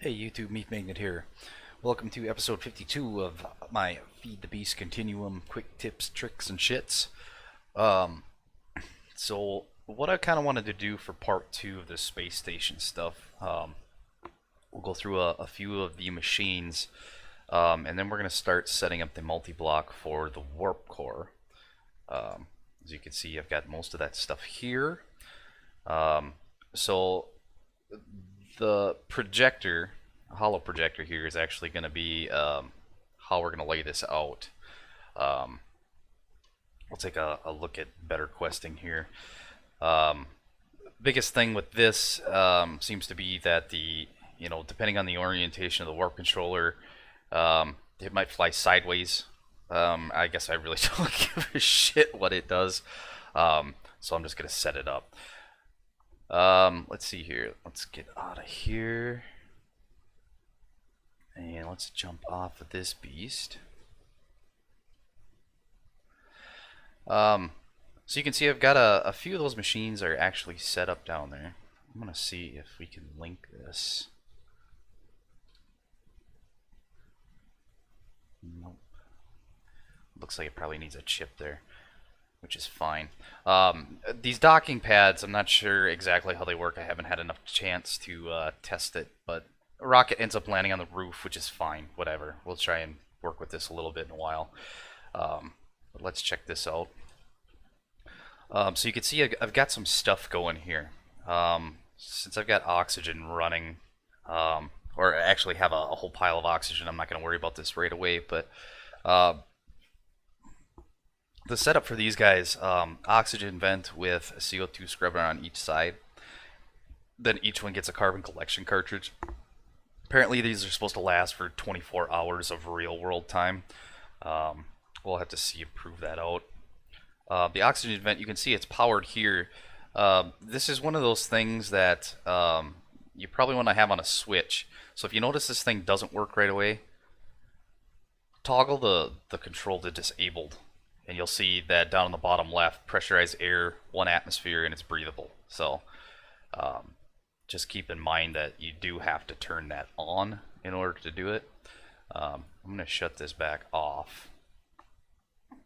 Hey YouTube, Meef Magnet here. Welcome to episode 52 of my Feed the Beast Continuum quick tips, tricks, and shits. Um, so what I kind of wanted to do for part 2 of the space station stuff, we'll go through a few of the machines, and then we're going to start setting up the multi-block for the warp core. As you can see, I've got most of that stuff here. So the projector, hollow projector here, is actually going to be how we're going to lay this out. We'll take a look at better questing here. Biggest thing with this seems to be that depending on the orientation of the warp controller, it might fly sideways. I guess I really don't give a shit what it does, so I'm just going to set it up. Let's see here. Let's get out of here. And let's jump off of this beast. So you can see I've got a few of those machines are actually set up down there. I'm going to see if we can link this. Nope. Looks like it probably needs a chip there, which is fine. These docking pads, I'm not sure exactly how they work. I haven't had enough chance to test it, but a rocket ends up landing on the roof, which is fine. Whatever. We'll try and work with this a little bit in a while. But let's check this out. So you can see I've got some stuff going here. Since I've got oxygen running, or actually have a whole pile of oxygen, I'm not going to worry about this right away, but the setup for these guys, oxygen vent with a CO2 scrubber on each side. Then each one gets a carbon collection cartridge. Apparently these are supposed to last for 24 hours of real world time. We'll have to see and prove that out. The oxygen vent, you can see it's powered here. This is one of those things that you probably want to have on a switch. So if you notice this thing doesn't work right away, toggle the control to disabled. And you'll see that down on the bottom left, pressurized air, 1 atmosphere, and it's breathable. So just keep in mind that you do have to turn that on in order to do it. I'm going to shut this back off,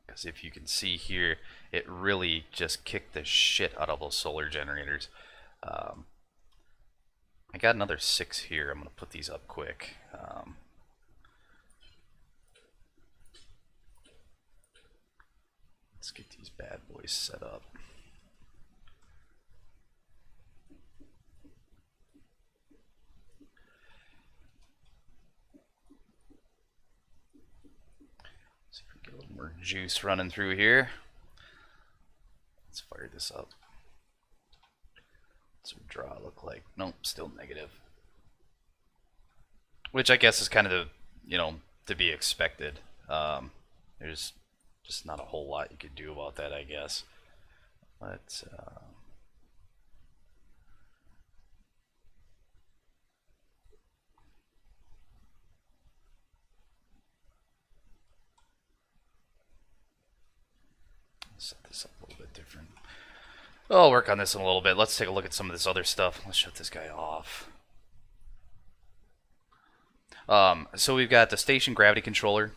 because if you can see here, it really just kicked the shit out of those solar generators. I got another 6 here. I'm going to put these up quick. Let's get these bad boys set up. See if we get a little more juice running through here. Let's fire this up. What's our draw look like? Nope, still negative. Which I guess is kind of to be expected. There's just not a whole lot you could do about that, I guess. Let's set this up a little bit different. I'll work on this in a little bit. Let's take a look at some of this other stuff. Let's shut this guy off. So we've got the station gravity controller.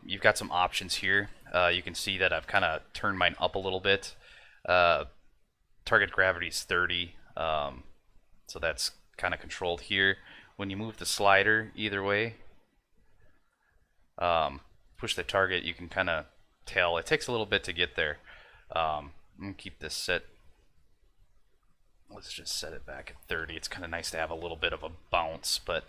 You've got some options here. You can see that I've kind of turned mine up a little bit. Target gravity is 30, so that's kind of controlled here. When you move the slider either way, push the target, you can kind of tell. It takes a little bit to get there. I'm going to keep this set. Let's just set it back at 30. It's kind of nice to have a little bit of a bounce, but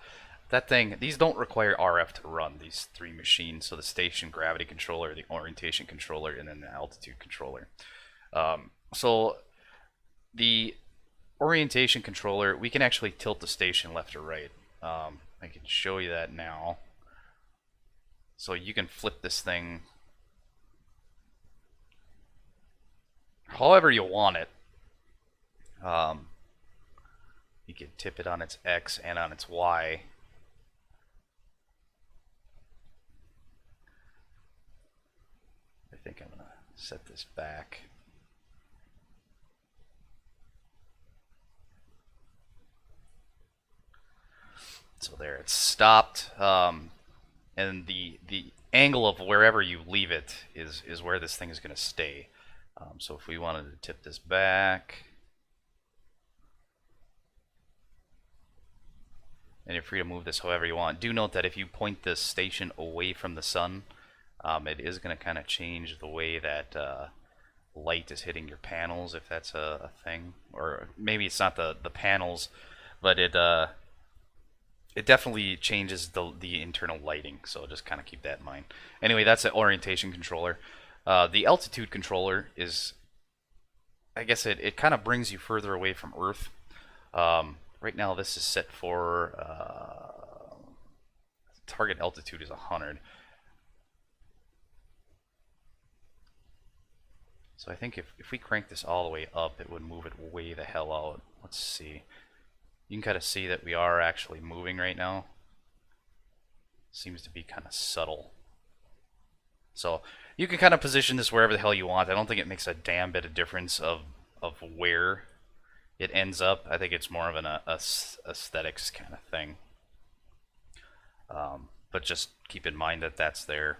that thing, these don't require RF to run, these 3 machines. So the station gravity controller, the orientation controller, and then the altitude controller. So the orientation controller, we can actually tilt the station left or right. I can show you that now. So you can flip this thing however you want it. You can tip it on its X and on its Y. I think I'm going to set this back. So there, it's stopped. And the angle of wherever you leave it is where this thing is going to stay. So if we wanted to tip this back, and you're free to move this however you want. Do note that if you point this station away from the sun, it is going to kind of change the way that light is hitting your panels, if that's a thing. Or maybe it's not the panels, but it definitely changes the internal lighting, so just kind of keep that in mind. Anyway, that's the orientation controller. The altitude controller is, I guess it kind of brings you further away from Earth. Right now this is set for target altitude is 100. So I think if we crank this all the way up, it would move it way the hell out. Let's see. You can kind of see that we are actually moving right now. Seems to be kind of subtle. So you can kind of position this wherever the hell you want. I don't think it makes a damn bit of difference of where it ends up. I think it's more of an aesthetics kind of thing. But just keep in mind that that's there.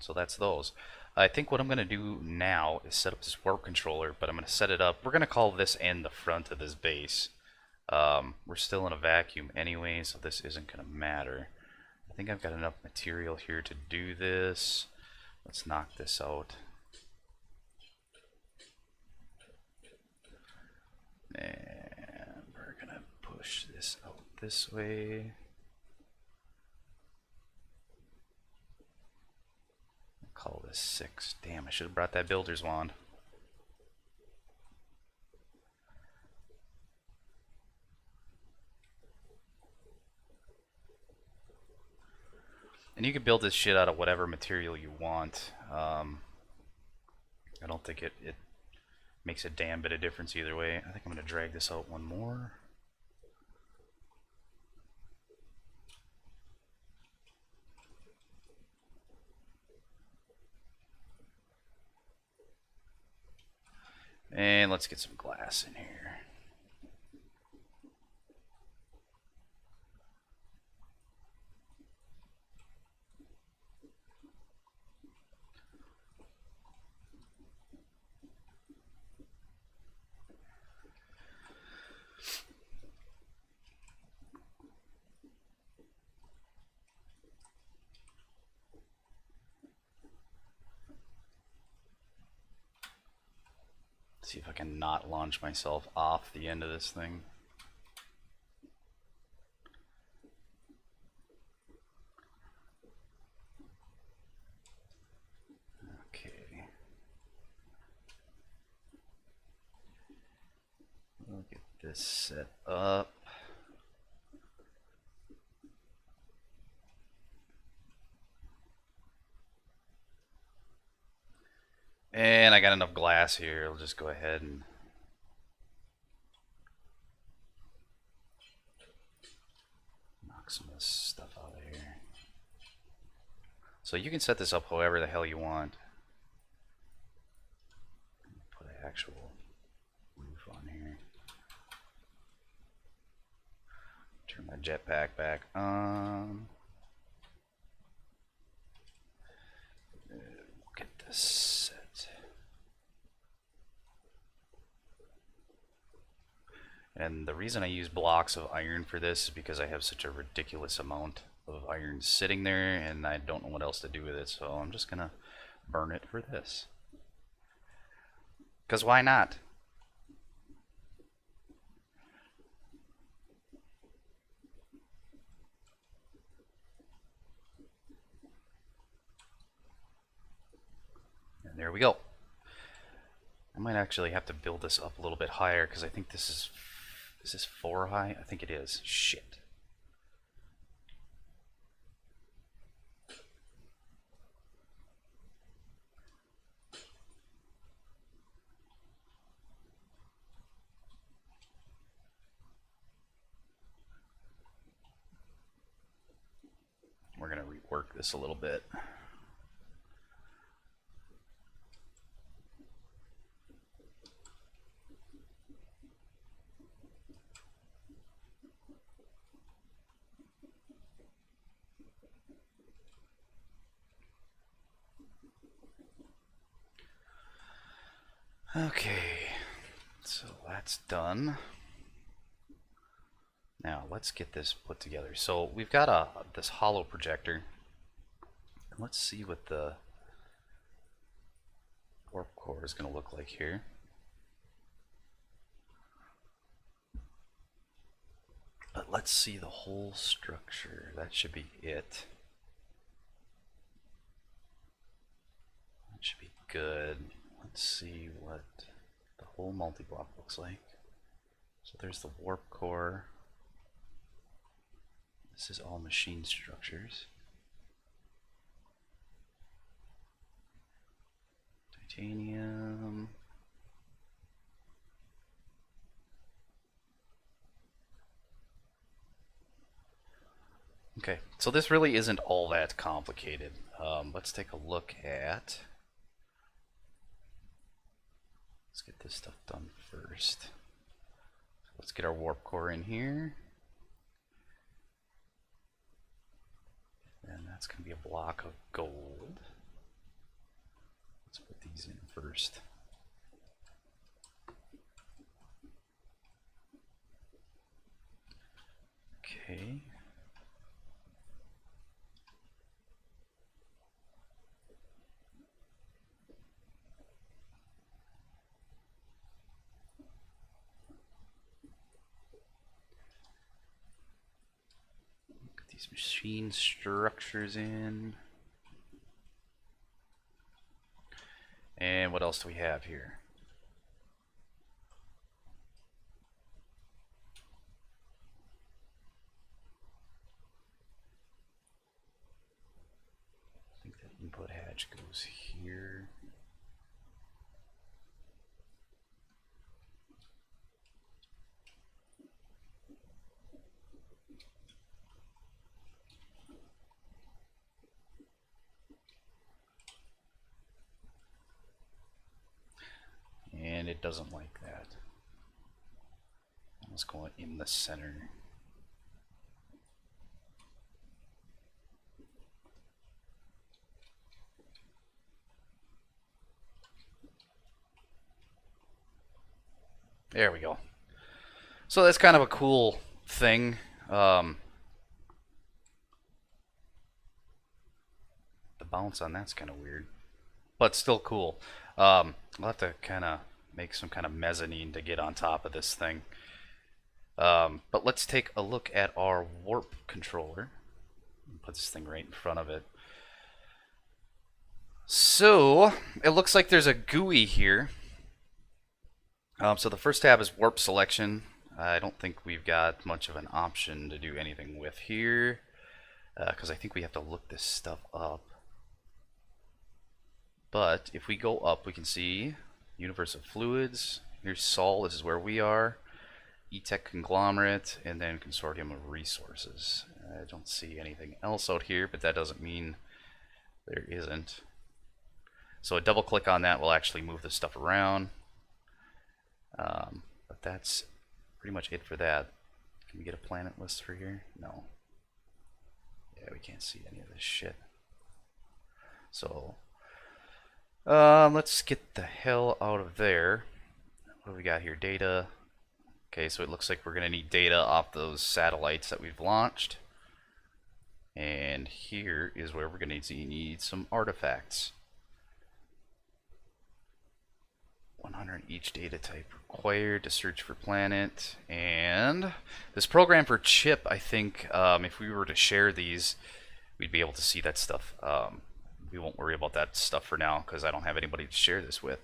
So that's those. I think what I'm going to do now is set up this warp controller, but I'm going to set it up. We're going to call this end the front of this base. We're still in a vacuum anyway, so this isn't going to matter. I think I've got enough material here to do this. Let's knock this out. And we're going to push this out this way. Call this 6. Damn, I should have brought that builder's wand. And you can build this shit out of whatever material you want. I don't think it makes a damn bit of difference either way. I think I'm going to drag this out one more. And let's get some glass in here. See if I can not launch myself off the end of this thing. Okay. We'll get this set up. And I got enough glass here. I'll just go ahead and knock some of this stuff out of here. So you can set this up however the hell you want. Put an actual roof on here. Turn my jetpack back on. We'll get this set. And the reason I use blocks of iron for this is because I have such a ridiculous amount of iron sitting there and I don't know what else to do with it, so I'm just gonna burn it for this. Because why not? And there we go. I might actually have to build this up a little bit higher because I think this is this 4 high? I think it is. Shit. We're going to rework this a little bit. Okay, so that's done. Now let's get this put together. So we've got this hollow projector. Let's see what the warp core is going to look like here. But let's see the whole structure. That should be it. That should be good. Let's see what the whole multi-block looks like. So there's the warp core. This is all machine structures. Titanium. Okay, so this really isn't all that complicated. Let's take a look at... Let's get this stuff done first. Let's get our warp core in here. And that's going to be a block of gold. Let's put these in first. Okay. Get these machine structures in. And what else do we have here? I think that input hatch goes here. And it doesn't like that. Let's go in the center. There we go. So that's kind of a cool thing. The bounce on that's kind of weird, but still cool. I'll have to kind of make some kind of mezzanine to get on top of this thing. But let's take a look at our warp controller. Put this thing right in front of it. So it looks like there's a GUI here. So the first tab is warp selection. I don't think we've got much of an option to do anything with here, because I think we have to look this stuff up. But if we go up, we can see universe of fluids. Here's Sol, this is where we are. E-Tech conglomerate, and then consortium of resources. I don't see anything else out here, but that doesn't mean there isn't. So a double click on that will actually move this stuff around. But that's pretty much it for that. Can we get a planet list for here? No. Yeah, we can't see any of this shit. So let's get the hell out of there. What do we got here? Data. Okay, so it looks like we're going to need data off those satellites that we've launched. And here is where we're going to need some artifacts. 100 each data type required to search for planet. And this program for chip, I think if we were to share these, we'd be able to see that stuff. We won't worry about that stuff for now because I don't have anybody to share this with.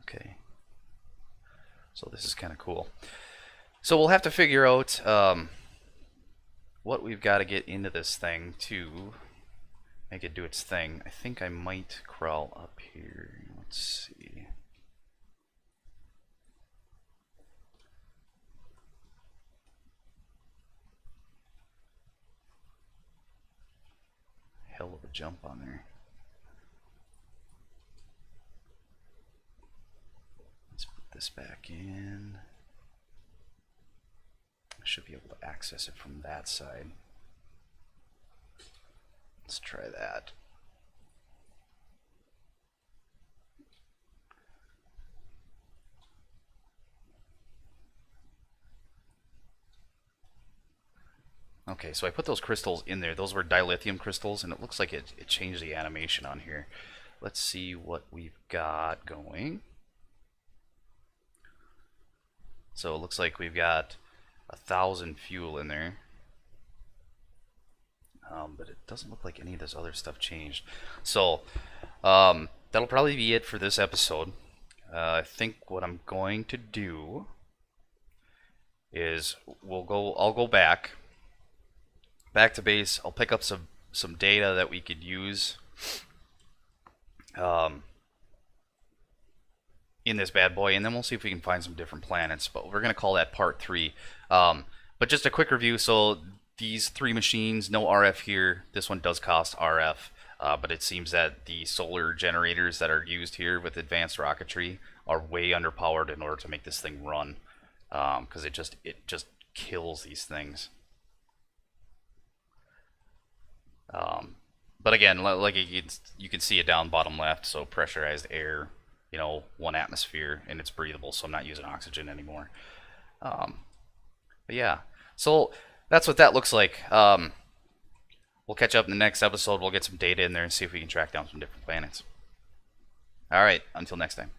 Okay. So this is kind of cool. So we'll have to figure out what we've got to get into this thing to make it do its thing. I think I might crawl up here. Let's see. Hell of a jump on there. Let's put this back in. I should be able to access it from that side. Let's try that. Okay, so I put those crystals in there. Those were dilithium crystals, and it looks like it changed the animation on here. Let's see what we've got going. So it looks like we've got 1,000 fuel in there. But it doesn't look like any of this other stuff changed. So that'll probably be it for this episode. I think what I'm going to do is I'll go back to base. I'll pick up some data that we could use in this bad boy, and then we'll see if we can find some different planets. But we're going to call that part 3. But just a quick review. So these 3 machines, no RF here. This one does cost RF, but it seems that the solar generators that are used here with advanced rocketry are way underpowered in order to make this thing run, because it just kills these things. But again, like you can see it down bottom left. So pressurized air, 1 atmosphere, and it's breathable. So I'm not using oxygen anymore. But yeah, so that's what that looks like. We'll catch up in the next episode. We'll get some data in there and see if we can track down some different planets. All right, until next time.